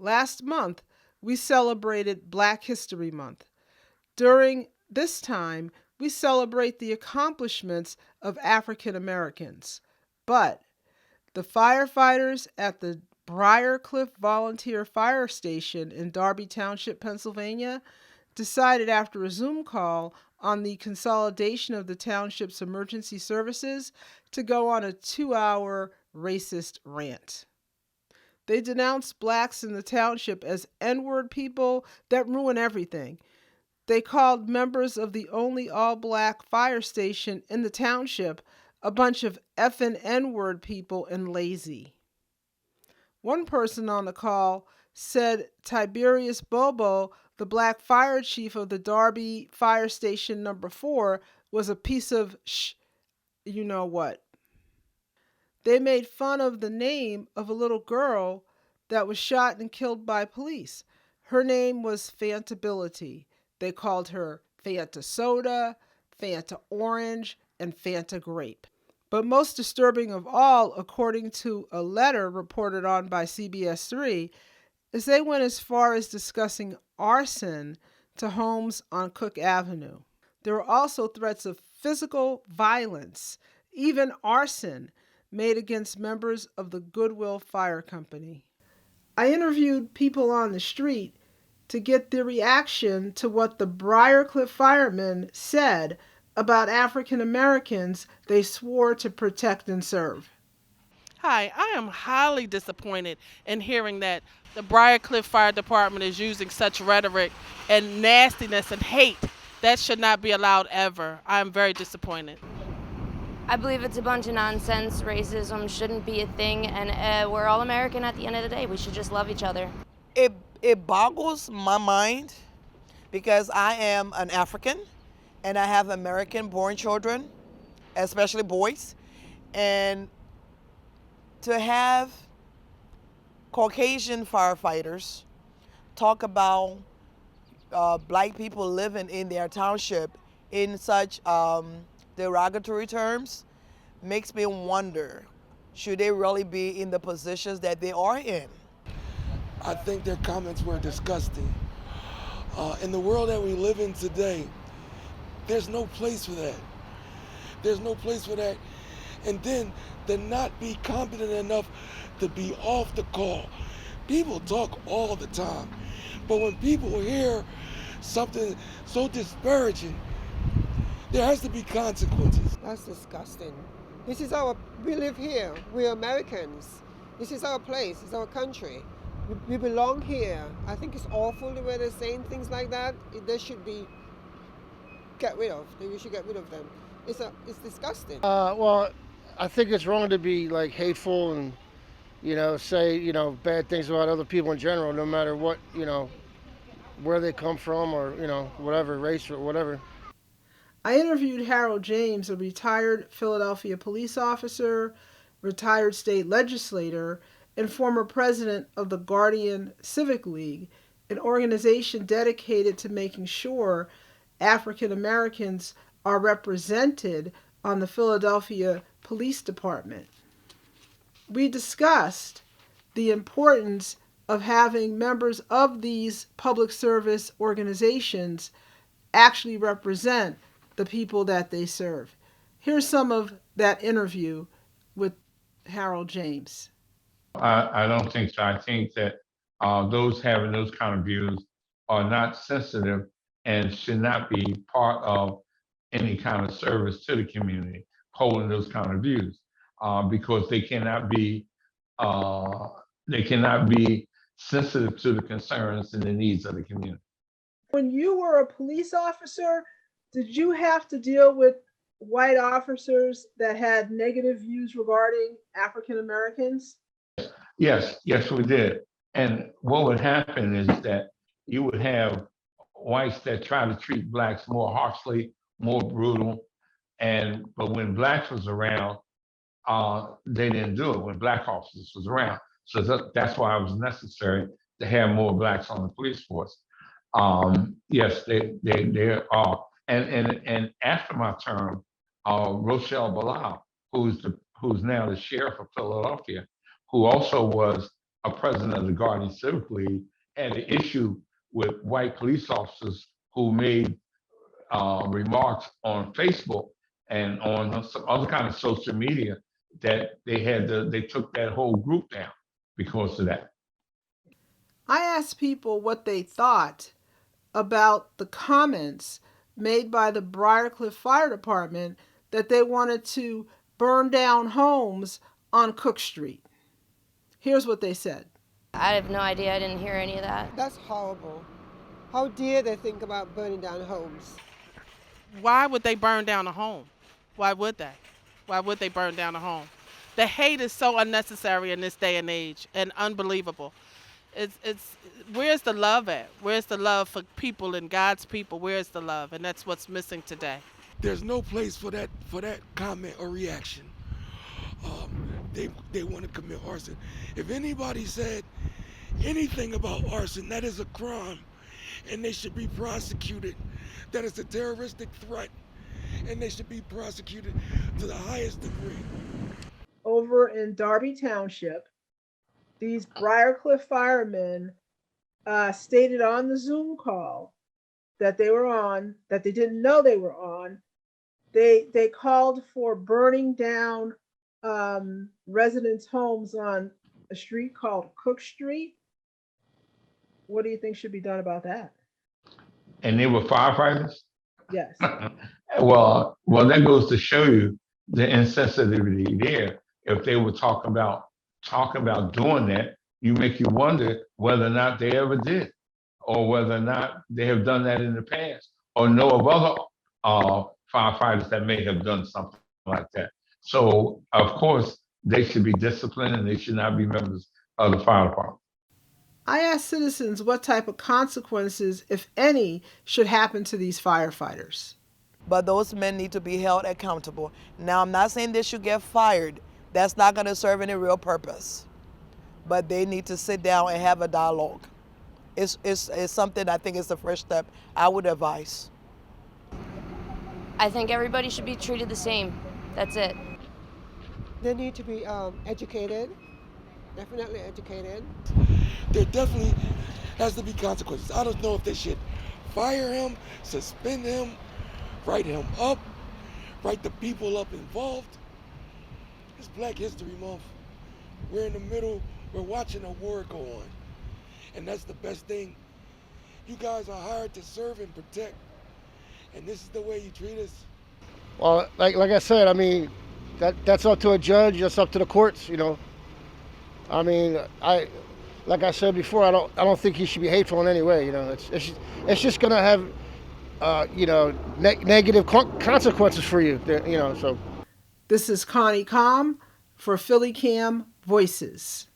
Last month, we celebrated Black History Month. During this time, we celebrate the accomplishments of African Americans. But the firefighters at the Briarecliffe Volunteer Fire Station in Darby Township, Pennsylvania, decided after a Zoom call on the consolidation of the township's emergency services to go on a 2-hour racist rant. They denounced blacks in the township as N-word people that ruin everything. They called members of the only all-black fire station in the township a bunch of effing N-word people and lazy. One person on the call said Tiberius Bobo, the black fire chief of the Darby Fire Station number 4, was a piece of you know what. They made fun of the name of a little girl that was shot and killed by police. Her name was Fantability. They called her Fanta Soda, Fanta Orange, and Fanta Grape. But most disturbing of all, according to a letter reported on by CBS 3, is they went as far as discussing arson to homes on Cook Avenue. There were also threats of physical violence, even arson, made against members of the Goodwill Fire Company. I interviewed people on the street to get their reaction to what the Briarecliffe firemen said about African Americans they swore to protect and serve. Hi, I am highly disappointed in hearing that the Briarcliff Fire Department is using such rhetoric and nastiness and hate. That should not be allowed ever. I am very disappointed. I believe it's a bunch of nonsense. Racism shouldn't be a thing, and we're all American at the end of the day. We should just love each other. It boggles my mind because I am an African and I have American-born children, especially boys, and to have Caucasian firefighters talk about black people living in their township in such derogatory terms makes me wonder, should they really be in the positions that they are in? I think their comments were disgusting. In the world that we live in today, there's no place for that. There's no place for that. And then to not be competent enough to be off the call. People talk all the time, but when people hear something so disparaging, there has to be consequences. That's disgusting. We live here. We're Americans. This is our place. It's our country. We belong here. I think it's awful the way they're saying things like that. They should be get rid of. We should get rid of them. It's disgusting. Well, I think it's wrong to be like hateful and, say, bad things about other people in general, no matter what, where they come from or, whatever, race or whatever. I interviewed Harold James, a retired Philadelphia police officer, retired state legislator, and former president of the Guardian Civic League, an organization dedicated to making sure African Americans are represented on the Philadelphia Police Department. We discussed the importance of having members of these public service organizations actually represent the people that they serve. Here's some of that interview with Harold James. I don't think so. I think that those having those kind of views are not sensitive and should not be part of any kind of service to the community, holding those kind of views, because they cannot be sensitive to the concerns and the needs of the community. When you were a police officer, did you have to deal with white officers that had negative views regarding African Americans? Yes, we did. And what would happen is that you would have whites that try to treat blacks more harshly, more brutal. But when blacks was around, they didn't do it when black officers was around. So that's why it was necessary to have more blacks on the police force. Yes, they are. And after my term, Rochelle Bilal, who's now the sheriff of Philadelphia, who also was a president of the Guardian Civic League, had an issue with white police officers who made remarks on Facebook and on some other kind of social media that they took that whole group down because of that. I asked people what they thought about the comments made by the Briarecliffe Fire Department that they wanted to burn down homes on Cook Street. Here's what they said. I have no idea. I didn't hear any of that. That's horrible. How dare they think about burning down homes? Why would they burn down a home? Why would they? Why would they burn down a home? The hate is so unnecessary in this day and age and unbelievable. It's where's the love at? Where's the love for people and God's people? Where's the love? And that's what's missing today. There's no place for that comment or reaction. They want to commit arson. If anybody said anything about arson, that is a crime, and they should be prosecuted. That is a terroristic threat, and they should be prosecuted to the highest degree. Over in Darby Township, these Briarecliffe firemen stated on the Zoom call that they were on, that they didn't know they were on. They called for burning down residents' homes on a street called Cook Street. What do you think should be done about that? And they were firefighters. Yes. Well, that goes to show you the insensitivity there. If they were talking about doing that, you make you wonder whether or not they ever did, or whether or not they have done that in the past, or know of other firefighters that may have done something like that. So, of course, they should be disciplined and they should not be members of the fire department. I asked citizens what type of consequences, if any, should happen to these firefighters. But those men need to be held accountable. Now, I'm not saying they should get fired. That's not going to serve any real purpose. But they need to sit down and have a dialogue. It's something I think is the first step I would advise. I think everybody should be treated the same. That's it. They need to be educated, definitely educated. There definitely has to be consequences. I don't know if they should fire him, suspend him, write him up, write the people up involved. It's Black History Month. We're in the middle, we're watching a war go on. And that's the best thing. You guys are hired to serve and protect. And this is the way you treat us. Well, like I said, I mean, that's up to a judge. That's up to the courts. You know, I mean, like I said before, I don't think he should be hateful in any way. You know, it's just gonna have negative consequences for you. You know, so. This is Connie Comm for PhillyCAM Voices.